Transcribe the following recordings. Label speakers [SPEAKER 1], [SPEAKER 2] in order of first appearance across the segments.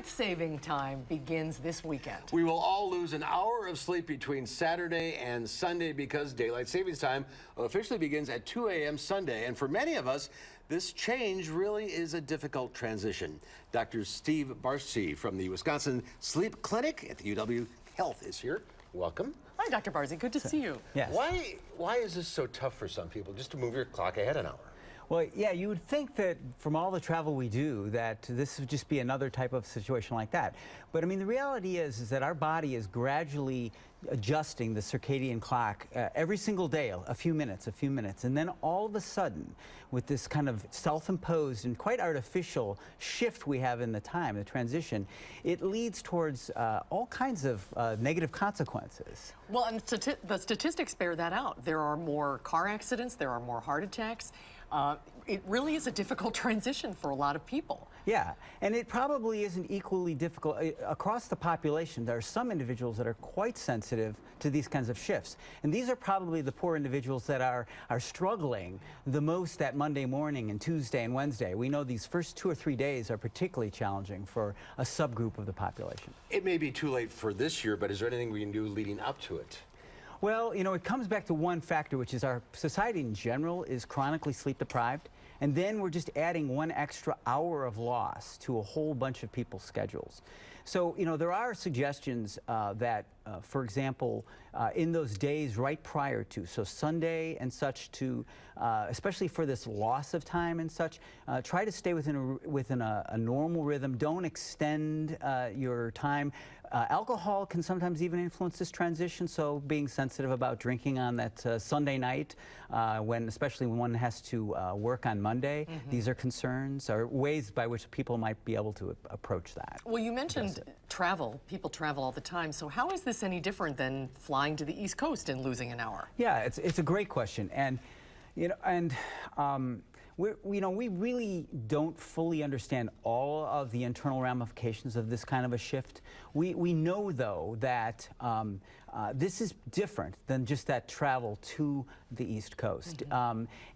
[SPEAKER 1] Daylight saving time begins this weekend.
[SPEAKER 2] We will all lose an hour of sleep between Saturday and Sunday because daylight savings time officially begins at 2 a.m. Sunday. And for many of us, this change really is a difficult transition. Dr. Steve Barczi from the Wisconsin Sleep Clinic at the UW Health is here. Welcome.
[SPEAKER 1] Hi, Dr. Barczi. Good to see you.
[SPEAKER 3] Yes.
[SPEAKER 2] Why is this so tough for some people, just to move your clock ahead an hour?
[SPEAKER 3] Well, yeah, you would think that from all the travel we do that this would just be another type of situation like that. But I mean, the reality is that our body is gradually adjusting the circadian clock every single day, a few minutes. And then all of a sudden, with this kind of self-imposed and quite artificial shift we have in the time, the transition, it leads towards all kinds of negative consequences.
[SPEAKER 1] Well, and the statistics bear that out. There are more car accidents, there are more heart attacks. It really is a difficult transition for a lot of people.
[SPEAKER 3] Yeah, and it probably isn't equally difficult across the population. There are some individuals that are quite sensitive to these kinds of shifts. And these are probably the poor individuals that are struggling the most that Monday morning and Tuesday and Wednesday. We know these first 2 or 3 days are particularly challenging for a subgroup of the population.
[SPEAKER 2] It may be too late for this year, but is there anything we can do leading up to it?
[SPEAKER 3] Well, you know, it comes back to one factor, which is our society in general is chronically sleep deprived. And then we're just adding 1 extra hour of loss to a whole bunch of people's schedules. So, you know, there are suggestions that, for example, in those days right prior to, so Sunday and such, to, especially for this loss of time and such, try to stay within a normal rhythm. Don't extend your time. Alcohol can sometimes even influence this transition, so being sensitive about drinking on that Sunday night, especially when one has to work on Monday, these are concerns, or ways by which people might be able to approach that.
[SPEAKER 1] Well, you mentioned travel. People travel all the time, so how is this any different than flying to the East Coast and losing an hour?
[SPEAKER 3] Yeah, it's a great question, and you know, we really don't fully understand all of the internal ramifications of this kind of a shift. We know, though, that this is different than just that travel to the East Coast.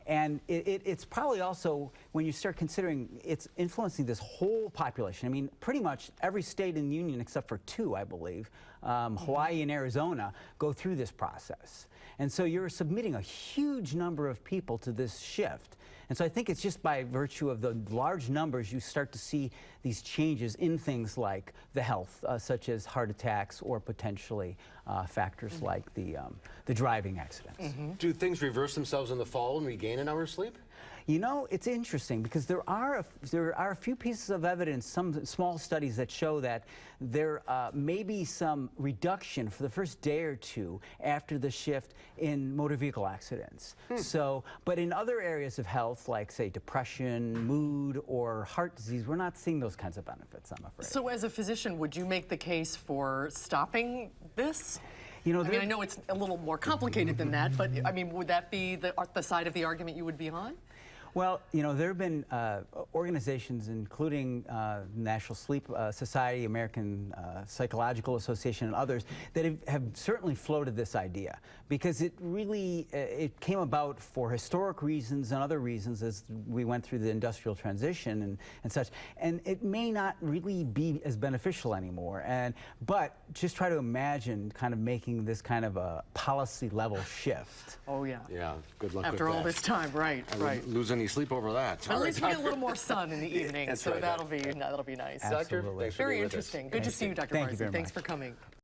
[SPEAKER 3] And it's probably also, when you start considering, it's influencing this whole population. I mean, pretty much every state in the union, except for 2, I believe, Hawaii and Arizona, go through this process. And so you're submitting a huge number of people to this shift. And so I think it's just by virtue of the large numbers you start to see these changes in things like the health, such as heart attacks or potentially factors like the driving accidents.
[SPEAKER 2] Do things reverse themselves in the fall when we gain an hour's sleep?
[SPEAKER 3] You know, it's interesting because there are a few pieces of evidence, some small studies that show that there may be some reduction for the first day or 2 after the shift in motor vehicle accidents. So, but in other areas of health, like say depression, mood, or heart disease, we're not seeing those kinds of benefits, I'm afraid.
[SPEAKER 1] So as a physician, would you make the case for stopping this?
[SPEAKER 3] You know,
[SPEAKER 1] I mean, I know it's a little more complicated than that, but I mean, would that be the side of the argument you would be on?
[SPEAKER 3] Well, you know, there have been organizations, including National Sleep Society, American Psychological Association, and others, that have certainly floated this idea, because it really it came about for historic reasons and other reasons as we went through the industrial transition and such, and it may not really be as beneficial anymore. But just try to imagine kind of making this kind of a policy level shift.
[SPEAKER 1] Oh yeah.
[SPEAKER 2] Yeah. Good luck
[SPEAKER 1] after
[SPEAKER 2] with that.
[SPEAKER 1] all this time, right? Right.
[SPEAKER 2] Lose any sleep over that.
[SPEAKER 1] At least we get a little more sun in the evening, so
[SPEAKER 2] right.
[SPEAKER 1] that'll be nice.
[SPEAKER 3] Absolutely.
[SPEAKER 2] Doctor, thanks for
[SPEAKER 1] Very
[SPEAKER 2] being with us.
[SPEAKER 1] interesting. Good to see you, Dr.
[SPEAKER 3] Thank you
[SPEAKER 1] Barczi.
[SPEAKER 3] very
[SPEAKER 1] Thanks
[SPEAKER 3] much.
[SPEAKER 1] for coming.